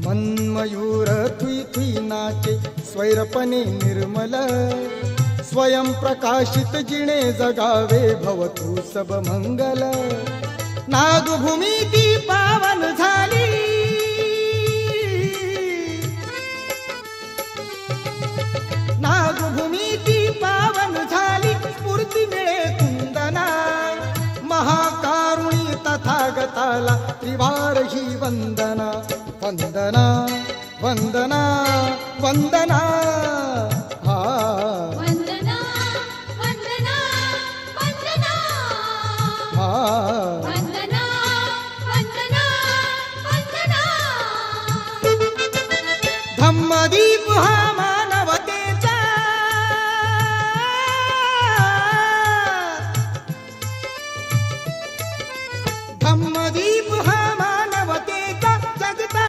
मन्मयूर Thuy Thuy नाचे स्वैरपणे निर्मल स्वयं प्रकाशित जिणे जगावे भवतु सब मंगल नागभूमी ती पावन झाली नागभूमी ती पावन झाली स्फूर्ती मिळे कुंदना महाकारुणी तथागताला त्रिवार ही वंदना वंदना वंदना वंदना हा वंदना वंदना वंदना हा वंदना वंदना वंदना धम्मदीप हा